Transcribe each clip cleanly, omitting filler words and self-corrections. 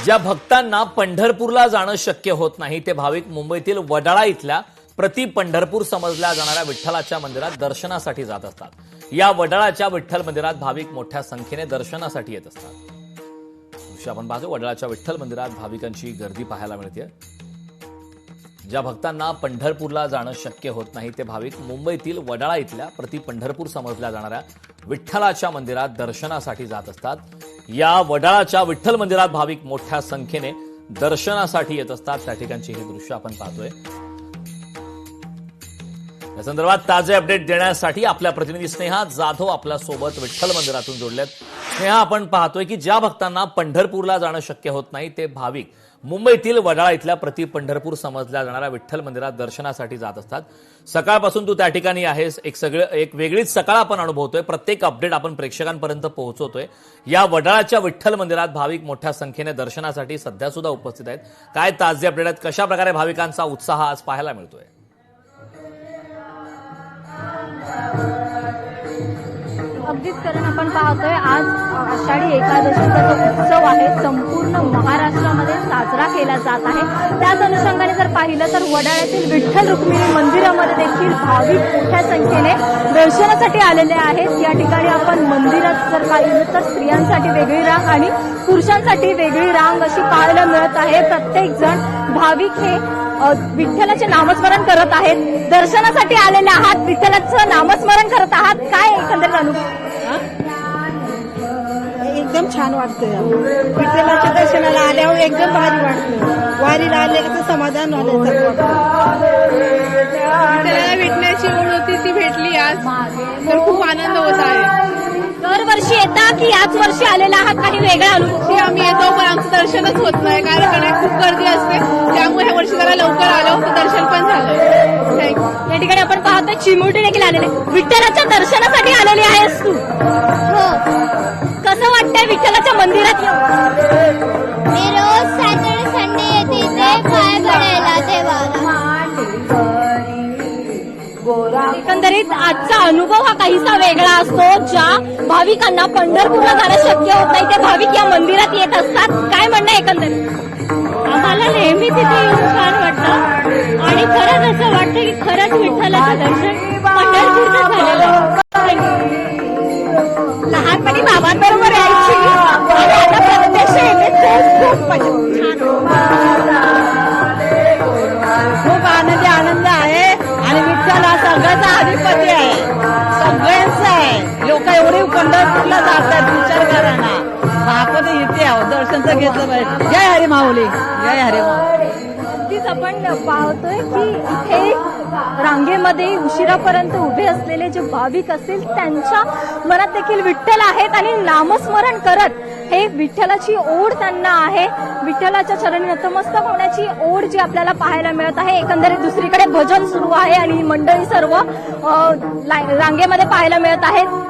ज्या भक्तांना पंढरपूरला जाणं शक्य होत नाही ते भाविक मुंबईतील वडाळा इथल्या प्रति पंढरपूर समजल्या जाणाऱ्या विठ्ठलाच्या मंदिरात दर्शनासाठी जात असतात। या वडाळाच्या विठ्ठल मंदिरात भाविक मोठ्या संख्येने दर्शनासाठी येत असतात। आपण पाहतो वडाळाच्या विठ्ठल मंदिरात भाविकांची गर्दी पाहायला मिळते। ज्या भक्तांना पंढरपूरला जाणं शक्य होत नाही ते भाविक मुंबईतील वडाळा इथल्या प्रति पंढरपूर समजल्या जाणाऱ्या विठ्ठलाच्या मंदिरात दर्शनासाठी जात असतात। या वडाळाच्या विठ्ठल मंदिरात भाविक मोठ्या संख्येने दर्शनासाठी येत असतात। त्या ठिकाणची ही दृश्य आपण पाहतोय। या संदर्भात ताजे अपडेट देण्यासाठी आपल्या प्रतिनिधी स्नेहा जाधव आपल्या सोबत विठ्ठल मंदिरातून जोडलेत। स्नेहा, आपण पाहतोय की ज्या भक्तांना पंढरपूरला जाणं शक्य होत नाही ते भाविक मुंबईतील वडाळा इथल्या प्रति पंढरपूर समजल्या जाणाऱ्या विठ्ठल मंदिरात दर्शनासाठी जात असतात। सकाळपासून तू त्या ठिकाणी आहेस, एक वेगळीच सकाळ आपण अनुभवतोय। प्रत्येक अपडेट आपण प्रेक्षकांपर्यंत पोहोचवतोय। या वडाळाच्या विठ्ठल मंदिरात भाविक मोठ्या संख्येने दर्शनासाठी सध्या सुद्धा उपस्थित आहेत। काय ताजे अपडेट आहेत, कशा प्रकारे भाविकांचा उत्साह आज पाहायला मिळतोय? अगदीच कारण आपण पाहतोय आज आषाढी एकादशीचा जो उत्सव आहे संपूर्ण महाराष्ट्रामध्ये साजरा केला जात आहे। त्याच अनुषंगाने जर पाहिलं तर वडाळ्यातील विठ्ठल रुक्मिणी मंदिरामध्ये देखील भाविक मोठ्या संख्येने दर्शनासाठी आलेले आहेत। या ठिकाणी आपण मंदिरात जर पाहिलं तर स्त्रियांसाठी वेगळी रांग आणि पुरुषांसाठी वेगळी रांग अशी पाहायला मिळत आहे। प्रत्येक जण भाविक हे विठ्ठलाचे नामस्मरण करत आहेत। दर्शनासाठी आलेले आहात, विठ्ठलाचं नामस्मरण करत आहात, काय एकंदरीत अनुभव? एकदम छान वाटतंय। विठ्ठलाच्या दर्शनाला आल्यावर एकदम भारी वाटतं। वारीला आल्याचं समाधान झालं। विठ्ठलाला भेटण्याची ओढ होती ती भेटली आज, तर खूप आनंद होत आहे। दरवर्षी येता की याच वर्षी आलेला आहात? काही वेगळा अनुभव? आम्ही येतो पण आमचं दर्शनच होत नाही, कारण खूप गर्दी असते। त्यामुळे ह्या वर्षी जरा लवकर आलो तर दर्शन पण झालं। या ठिकाणी आपण पाहतो चिमुरडी देखील आलेले। विठ्ठलाच्या दर्शनासाठी आलेली आहेस तू? हो। कसं वाटतंय विठ्ठलाच्या मंदिरात येऊन? मी रोज सॅटर्डे संडे येते इथे पाय पडायला देवाला। एकंदरीत आजचा अनुभव हा काहीसा वेगळा असतो। ज्या भाविकांना पंढरपूरला जाणं शक्य होत नाही ते भाविक या मंदिरात येत असतात। काय म्हणणं एकंदरीत? आम्हाला नेहमी तिथे येऊन छान वाटतं आणि खरंच असं वाटतं की खरंच विठ्ठलाचं दर्शन पंढरपूरचं झालेलं आहे। लहानपणी बाबांबरोबर यायची आणि आता प्रत्यक्ष येते खूप खूप आनंद आहे आणि विठ्ठल हा सगळ्याचा अधिपती आहे, सगळ्यांचा आहे। लोक एवढे पंढरपूरला जातात, विचार करा ना। आपण इथे आहोत, दर्शनचं घेतलं पाहिजे। जय हरी माऊली, जय हरी माऊली। अगदीच आपण पाहतोय की इथे रांगेमध्ये उशिरापर्यंत उभे असलेले जे भाविक असतील त्यांच्या मनात देखील विठ्ठल आहेत आणि नामस्मरण करत हे विठ्ठलाची ओढ त्यांना आहे। विठ्ठलाच्या चरणी नतमस्तक होण्याची ओढ जी आपल्याला पाहायला मिळत आहे। एकंदरीत दुसरीकडे भजन सुरू आहे आणि मंडळी सर्व रांगेमध्ये पाहायला मिळत आहेत।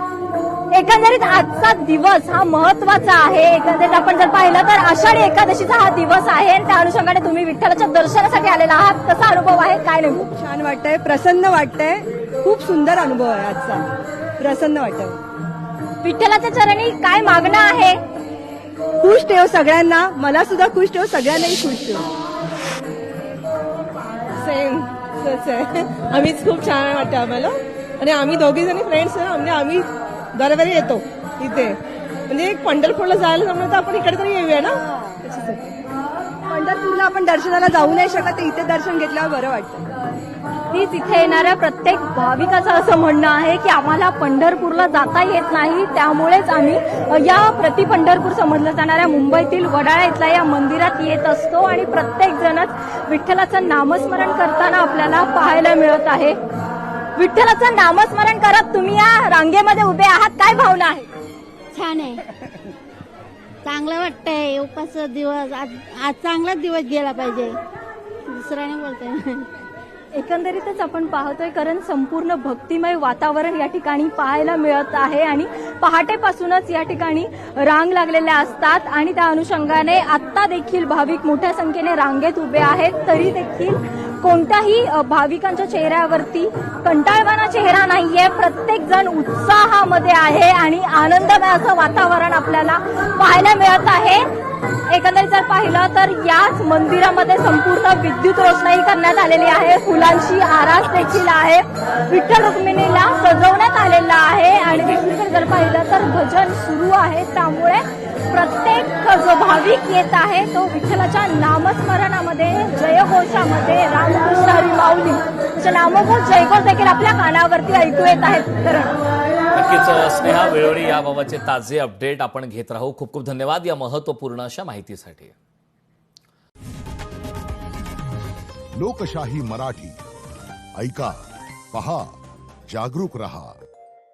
एकंदरीत आजचा दिवस हा महत्वाचा आहे। एकंदरीत आपण जर पाहिलं तर आषाढी एकादशीचा हा दिवस आहे। त्या अनुषंगाने तुम्ही विठ्ठलाच्या दर्शनासाठी आलेला आहात, कसा अनुभव आहे, काय नाही? छान वाटतंय, प्रसन्न वाटतंय, खूप सुंदर अनुभव आहे आजचा, प्रसन्न वाटतंय। विठ्ठलाच्या चरणी काय मागणं आहे? खुश ठेव सगळ्यांना, मला सुद्धा खुश ठेव, सगळ्यांनाही खुश ठेव। सेम आहे। आम्हीच खूप छान वाटतं आम्हाला आणि आम्ही दोघी जणी फ्रेंड्स आहे, म्हणजे आम्ही दरवेळी येतो इथे। म्हणजे पंढरपूरला जायला जमलं तर आपण इकडे तरी येऊया ना। पंढरपूरला आपण दर्शनाला जाऊ नाही शकत, इथे दर्शन घेतल्यावर बरं वाटतं। हीच इथे येणाऱ्या प्रत्येक भाविकाचं असं म्हणणं आहे की आम्हाला पंढरपूरला जाता येत नाही, त्यामुळेच आम्ही या प्रति पंढरपूर समजल्या जाणाऱ्या मुंबईतील वडाळा इथल्या या मंदिरात येत असतो आणि प्रत्येक जणच विठ्ठलाचं नामस्मरण करताना आपल्याला पाहायला मिळत आहे। विठ्ठलाचं नामस्मरण करत तुम्ही या रांगेमध्ये उभे आहात, काय भावना आहे? छान आहे, चांगलं वाटतंय। उपास दिवस आज चांगलाच दिवस गेला पाहिजे, दुसरा नाही बोलतोय। एकंदरीतच आपण पाहतोय कारण संपूर्ण भक्तिमय वातावरण या ठिकाणी पाहायला मिळत आहे आणि पहाटेपासूनच या ठिकाणी रांग लागलेल्या असतात आणि त्या अनुषंगाने आत्ता देखील भाविक मोठ्या संख्येने रांगेत उभे आहेत। तरी देखील कोणत्याही भाविकांच्या चेहऱ्यावरती कंटाळवाणा चेहरा नाहीये, प्रत्येक जण उत्साहामध्ये आहे आणि आनंदमय असं वातावरण आपल्याला पाहायला मिळत आहे। एकंदरीत जर पाहिलं तर याच मंदिरामध्ये संपूर्ण विद्युत रोषणाई करण्यात आलेली आहे. फुलांची आरास देखील आहे. विठ्ठल रुक्मिणीला सजवण्यात आलेला आहे आणि दुसरीकडे जर पाहिलं तर भजन सुरू आहे. त्यामुळे प्रत्येक जो भाविक येत आहे तो विठ्ठलाच्या नामस्मरणामध्ये, जयघोषामध्ये, रामकृष्ण हरी माऊली असे नामघोष जयघोष देखील आपल्या कानावरती ऐकू येत आहेत. नक्कीच स्नेहा, वेळोवेळी याबाबतचे ताजे अपडेट आपण घेत राहू. खूप खूप धन्यवाद या महत्वपूर्ण अशा माहितीसाठी. लोकशाही मराठी ऐका, पहा, जागरूक रहा.